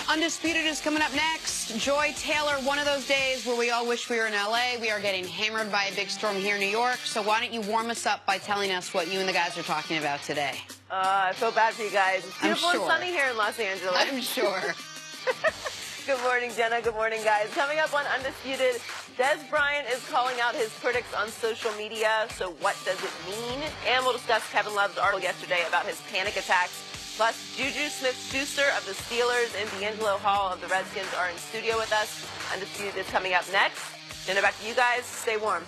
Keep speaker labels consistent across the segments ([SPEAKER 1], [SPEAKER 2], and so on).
[SPEAKER 1] Undisputed is coming up next. Joy Taylor, one of those days where we all wish we were in L.A. We are getting hammered by a big storm here in New York. So why don't you warm us up by telling us what you and the guys are talking about today?
[SPEAKER 2] I feel bad for you guys. It's beautiful and sunny here in Los Angeles.
[SPEAKER 1] I'm sure.
[SPEAKER 2] Good morning, Jenna. Good morning, guys. Coming up on Undisputed, Des Bryant is calling out his critics on social media. So what does it mean? And we'll discuss Kevin Love's article yesterday about his panic attacks. Plus, Juju Smith-Schuster of the Steelers and D'Angelo Hall of the Redskins are in studio with us. Undisputed is coming up next. Jenna, back to you guys. Stay warm.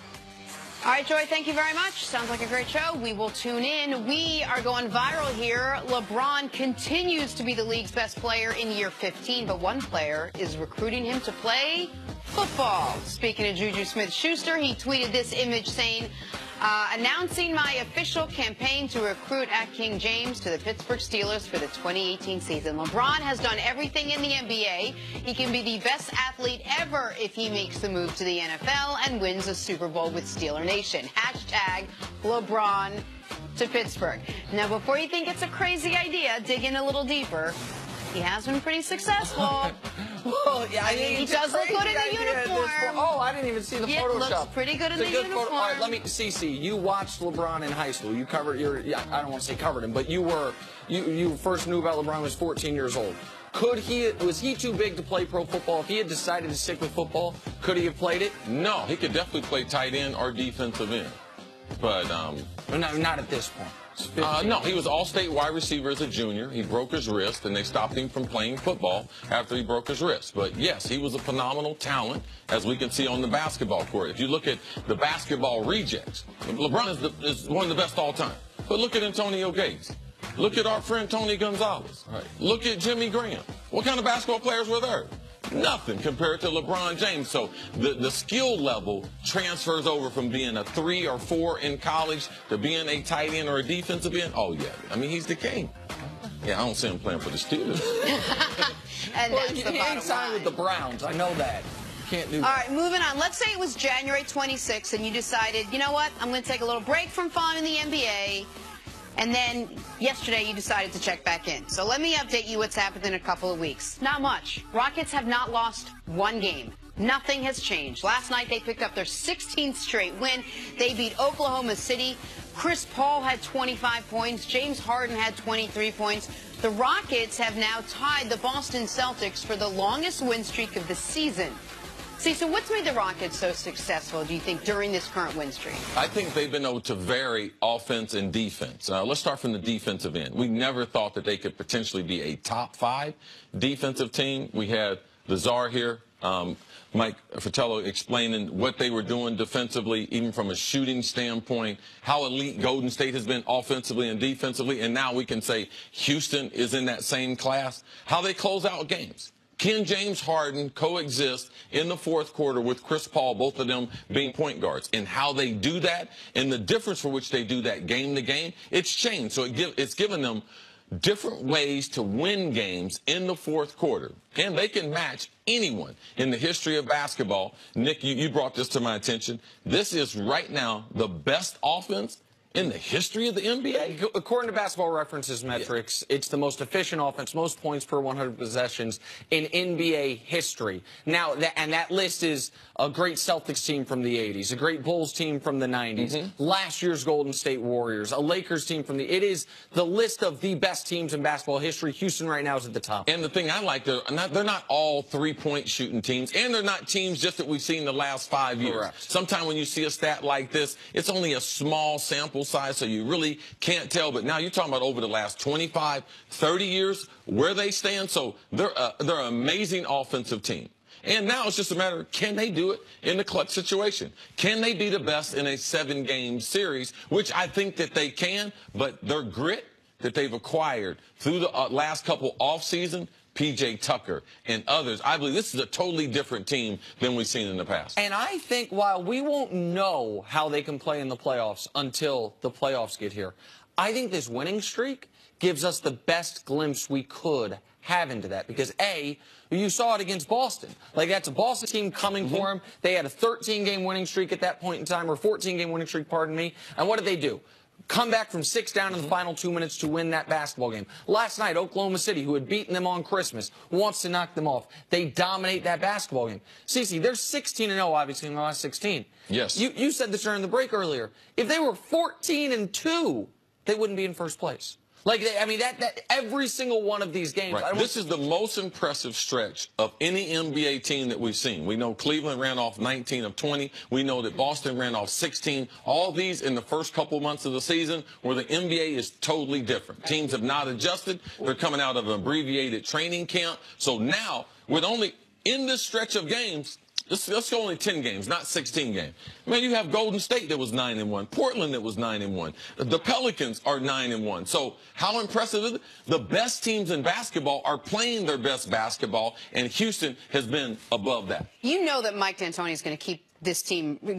[SPEAKER 1] All right, Joy, thank you very much. Sounds like a great show. We will tune in. We are going viral here. LeBron continues to be the league's best player in year 15, but one player is recruiting him to play football. Speaking of Juju Smith-Schuster, he tweeted this image saying, announcing my official campaign to recruit at King James to the Pittsburgh Steelers for the 2018 season. LeBron has done everything in the NBA. He can be the best athlete ever if he makes the move to the NFL and wins a Super Bowl with Steeler Nation. Hashtag LeBron to Pittsburgh. Now, before you think it's a crazy idea, dig in a little deeper. He has been pretty successful.
[SPEAKER 3] Well, yeah, I mean,
[SPEAKER 1] he does look good in the uniform.
[SPEAKER 3] Oh, I didn't even see the Photoshop.
[SPEAKER 1] Looks pretty good in the uniform.
[SPEAKER 3] All right, let me, Cece, you watched LeBron in high school. You covered I don't want to say covered him, but you first knew about LeBron when he was 14 years old. Was he too big to play pro football? If he had decided to stick with football, could he have played it?
[SPEAKER 4] No, he could definitely play tight end or defensive end. But
[SPEAKER 3] not at this point.
[SPEAKER 4] No, he was all-state wide receiver as a junior. He broke his wrist, and they stopped him from playing football after he broke his wrist. But, yes, he was a phenomenal talent, as we can see on the basketball court. If you look at the basketball rejects, LeBron is one of the best all time. But look at Antonio Gates. Look at our friend Tony Gonzalez. Right. Look at Jimmy Graham. What kind of basketball players were there? Nothing compared to LeBron James. So the skill level transfers over from being a 3 or 4 in college to being a tight end or a defensive end. Oh, yeah. I mean, he's the king. Yeah, I don't see him playing for the Steelers.
[SPEAKER 1] And
[SPEAKER 3] well,
[SPEAKER 1] that's
[SPEAKER 3] he
[SPEAKER 1] the bottom
[SPEAKER 3] ain't signed
[SPEAKER 1] line.
[SPEAKER 3] with the Browns. I know that. Can't do that.
[SPEAKER 1] All right, moving on. Let's say it was January 26th and you decided, you know what, I'm going to take a little break from following the NBA. And then yesterday you decided to check back in. So let me update you what's happened in a couple of weeks. Not much. Rockets have not lost one game. Nothing has changed. Last night they picked up their 16th straight win. They beat Oklahoma City. Chris Paul had 25 points. James Harden had 23 points. The Rockets have now tied the Boston Celtics for the longest win streak of the season. See, so what's made the Rockets so successful, do you think, during this current win streak?
[SPEAKER 4] I think they've been able to vary offense and defense. Let's start from the defensive end. We never thought that they could potentially be a top 5 defensive team. We had the czar here, Mike Fratello, explaining what they were doing defensively, even from a shooting standpoint, how elite Golden State has been offensively and defensively, and now we can say Houston is in that same class. How they close out games. Can James Harden coexist in the fourth quarter with Chris Paul, both of them being point guards? And how they do that and the difference for which they do that game to game, it's changed. So it's given them different ways to win games in the fourth quarter. And they can match anyone in the history of basketball. Nick, you brought this to my attention. This is right now the best offense in the history of the NBA?
[SPEAKER 3] According to Basketball References metrics, it's the most efficient offense, most points per 100 possessions in NBA history. Now, that list is a great Celtics team from the 80s, a great Bulls team from the 90s, last year's Golden State Warriors, a Lakers team from it is the list of the best teams in basketball history. Houston right now is at the top.
[SPEAKER 4] And the thing I like, they're not all three-point shooting teams, and they're not teams just that we've seen the last 5 years.
[SPEAKER 3] Correct.
[SPEAKER 4] Sometimes when you see a stat like this, it's only a small sample size, so you really can't tell. But now you're talking about over the last 25, 30 years, where they stand. So they're an amazing offensive team. And now it's just a matter of, can they do it in the clutch situation? Can they be the best in a 7-game series, which I think that they can, but their grit that they've acquired through the last couple off-season, P.J. Tucker and others, I believe this is a totally different team than we've seen in the past.
[SPEAKER 3] And I think while we won't know how they can play in the playoffs until the playoffs get here, I think this winning streak gives us the best glimpse we could have into that. Because, A, you saw it against Boston. Like, that's a Boston team coming for them. They had a 13-game winning streak at that point in time, or 14-game winning streak, pardon me. And what did they do? come back from 6 down in the final 2 minutes to win that basketball game. Last night, Oklahoma City, who had beaten them on Christmas, wants to knock them off. They dominate that basketball game. Cece, they're 16-0, obviously, in the last 16.
[SPEAKER 4] Yes.
[SPEAKER 3] You said this during the break earlier. If they were 14-2, they wouldn't be in first place. Like, that every single one of these games.
[SPEAKER 4] Right. This is the most impressive stretch of any NBA team that we've seen. We know Cleveland ran off 19 of 20. We know that Boston ran off 16. All these in the first couple months of the season where the NBA is totally different. Teams have not adjusted. They're coming out of an abbreviated training camp. So now, with only in this stretch of games, let's go only 10 games, not 16 games. Man, you have Golden State that was 9-1, Portland that was 9-1. The Pelicans are 9-1. So how impressive is it? The best teams in basketball are playing their best basketball, and Houston has been above that.
[SPEAKER 1] You know that Mike D'Antoni is going to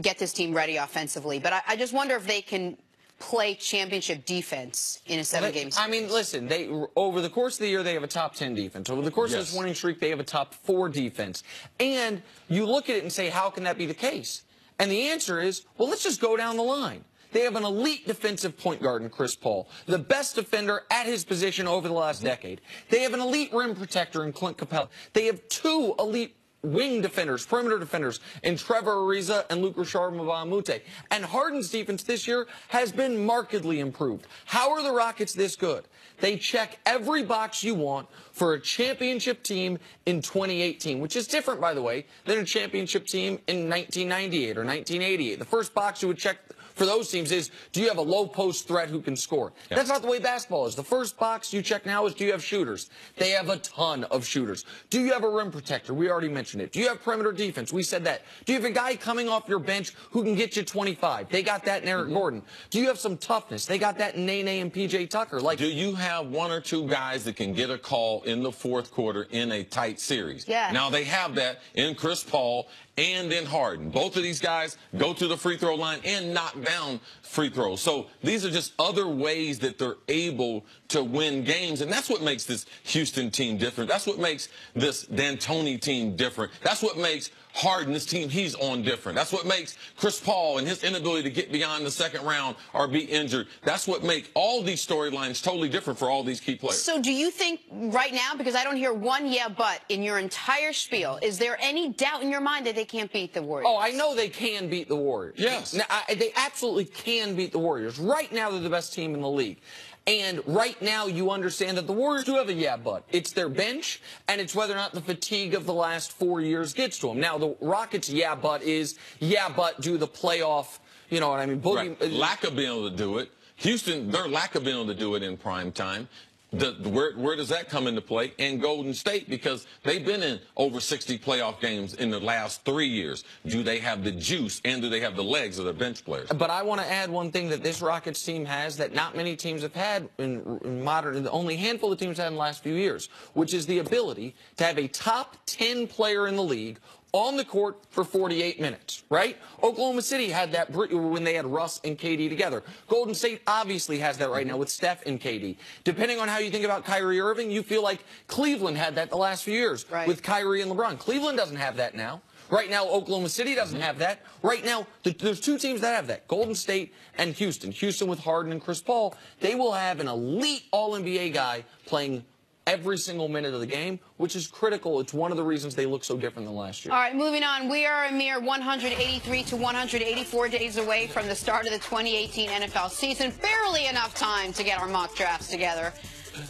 [SPEAKER 1] get this team ready offensively, but I just wonder if they can play championship defense in a 7-game series.
[SPEAKER 3] I mean, listen, over the course of the year, they have a top 10 defense. Over the course of this winning streak, they have a top 4 defense. And you look at it and say, how can that be the case? And the answer is, well, let's just go down the line. They have an elite defensive point guard in Chris Paul, the best defender at his position over the last decade. They have an elite rim protector in Clint Capella. They have 2 elite wing defenders, perimeter defenders, in Trevor Ariza and Luka Sharma-Mute. And Harden's defense this year has been markedly improved. How are the Rockets this good? They check every box you want for a championship team in 2018, which is different, by the way, than a championship team in 1998 or 1988. The first box you would check for those teams is, do you have a low-post threat who can score? Yeah. That's not the way basketball is. The first box you check now is, do you have shooters? They have a ton of shooters. Do you have a rim protector? We already mentioned it. Do you have perimeter defense? We said that. Do you have a guy coming off your bench who can get you 25? They got that in Eric Gordon. Do you have some toughness? They got that in Nene and P.J. Tucker.
[SPEAKER 4] Do you have 1 or 2 guys that can get a call in the fourth quarter in a tight series?
[SPEAKER 1] Yeah.
[SPEAKER 4] Now, they have that in Chris Paul and in Harden. Both of these guys go to the free throw line and knock down free throws. So these are just other ways that they're able to win games, and that's what makes this Houston team different. That's what makes this D'Antoni team different. That's what makes Harden, this team he's on, different. That's what makes Chris Paul and his inability to get beyond the second round or be injured. That's what makes all these storylines totally different for all these key players.
[SPEAKER 1] So do you think right now, because I don't hear one yeah but in your entire spiel, is there any doubt in your mind that they can't beat the Warriors?
[SPEAKER 3] Oh, I know they can beat the Warriors.
[SPEAKER 4] Yes.
[SPEAKER 3] Now, they absolutely can beat the Warriors. Right now, they're the best team in the league. And right now, you understand that the Warriors do have a yeah, but. It's their bench, and it's whether or not the fatigue of the last 4 years gets to them. Now, the Rockets' yeah, but is, yeah, but do the playoff, you know what I mean?
[SPEAKER 4] Right. Lack of being able to do it. Houston, their lack of being able to do it in prime time. Where does that come into play? And Golden State, because they've been in over 60 playoff games in the last 3 years. Do they have the juice and do they have the legs of their bench players?
[SPEAKER 3] But I want to add one thing that this Rockets team has that not many teams have had in modern, only a handful of teams have had in the last few years, which is the ability to have a top 10 player in the league on the court for 48 minutes, right? Oklahoma City had that when they had Russ and KD together. Golden State obviously has that right now with Steph and KD. Depending on how you think about Kyrie Irving, you feel like Cleveland had that the last few years with Kyrie and LeBron. Cleveland doesn't have that now. Right now, Oklahoma City doesn't have that. Right now, there's 2 teams that have that, Golden State and Houston. Houston with Harden and Chris Paul, they will have an elite All-NBA guy playing every single minute of the game, which is critical. It's one of the reasons they look so different than last year.
[SPEAKER 1] All right, moving on. We are a mere 183 to 184 days away from the start of the 2018 NFL season. Barely enough time to get our mock drafts together.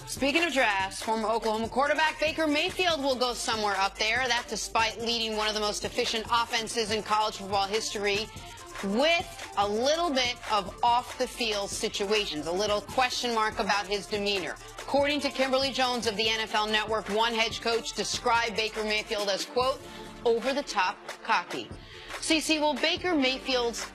[SPEAKER 1] Speaking of drafts, former Oklahoma quarterback Baker Mayfield will go somewhere up there. That despite leading one of the most efficient offenses in college football history with a little bit of off-the-field situations, a little question mark about his demeanor. According to Kimberly Jones of the NFL Network, one head coach described Baker Mayfield as, quote, over-the-top cocky. CeCe, will Baker Mayfield's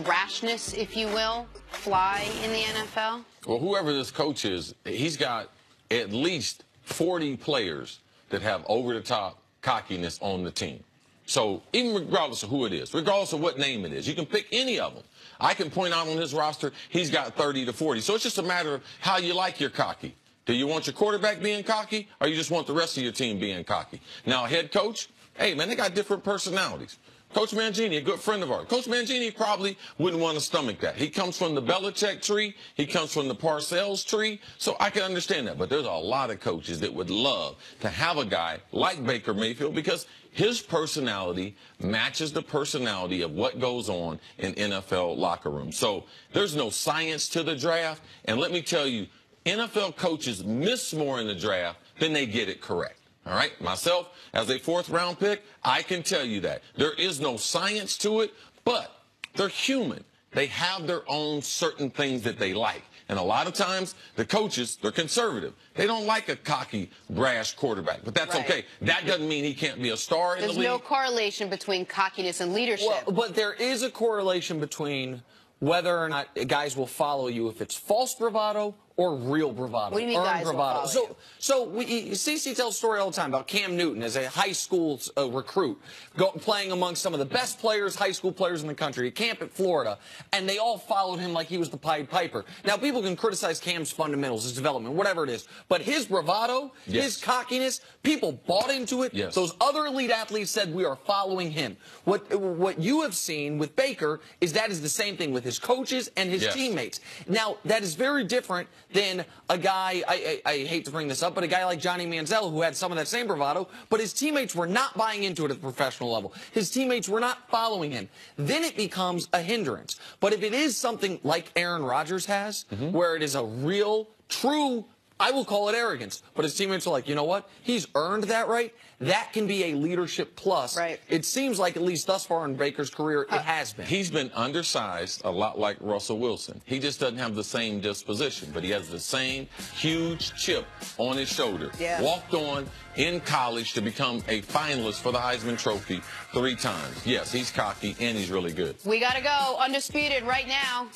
[SPEAKER 1] brashness, if you will, fly in the NFL?
[SPEAKER 4] Well, whoever this coach is, he's got at least 40 players that have over-the-top cockiness on the team. So even regardless of who it is, regardless of what name it is, you can pick any of them. I can point out on his roster, he's got 30 to 40. So it's just a matter of how you like your cocky. Do you want your quarterback being cocky, or you just want the rest of your team being cocky? Now, a head coach, hey, man, they got different personalities. Coach Mangini, a good friend of ours. Coach Mangini probably wouldn't want to stomach that. He comes from the Belichick tree. He comes from the Parcells tree. So I can understand that. But there's a lot of coaches that would love to have a guy like Baker Mayfield because his personality matches the personality of what goes on in NFL locker rooms. So there's no science to the draft. And let me tell you, NFL coaches miss more in the draft than they get it correct. All right, myself, as a fourth-round pick, I can tell you that. There is no science to it, but they're human. They have their own certain things that they like. And a lot of times, the coaches, they're conservative. They don't like a cocky, brash quarterback. But that's okay. That doesn't mean he can't be a star in the league.
[SPEAKER 1] There's no correlation between cockiness and leadership.
[SPEAKER 3] Well, but there is a correlation between whether or not guys will follow you if it's false bravado or real bravado.
[SPEAKER 1] What do you mean guys
[SPEAKER 3] bravado.
[SPEAKER 1] will follow you?
[SPEAKER 3] So CC tells a story all the time about Cam Newton as a high school recruit, playing among some of the best players, high school players in the country, at camp at Florida, and they all followed him like he was the Pied Piper. Now, people can criticize Cam's fundamentals, his development, whatever it is, but his bravado, his cockiness, people bought into it.
[SPEAKER 4] Yes.
[SPEAKER 3] Those other elite athletes said, we are following him. What you have seen with Baker is that is the same thing with his coaches and his teammates. Now, that is very different than a guy, I hate to bring this up, but a guy like Johnny Manziel who had some of that same bravado, but his teammates were not buying into it at the professional level. His teammates were not following him. Then it becomes a hindrance. But if it is something like Aaron Rodgers has, where it is a real, true, I will call it arrogance, but his teammates are like, you know what? He's earned that right. That can be a leadership plus.
[SPEAKER 1] Right.
[SPEAKER 3] It seems like, at least thus far in Baker's career, it has been.
[SPEAKER 4] He's been undersized a lot like Russell Wilson. He just doesn't have the same disposition, but he has the same huge chip on his shoulder.
[SPEAKER 1] Yeah.
[SPEAKER 4] Walked on in college to become a finalist for the Heisman Trophy 3 times. Yes, he's cocky and he's really good.
[SPEAKER 1] We got to go. Undisputed right now.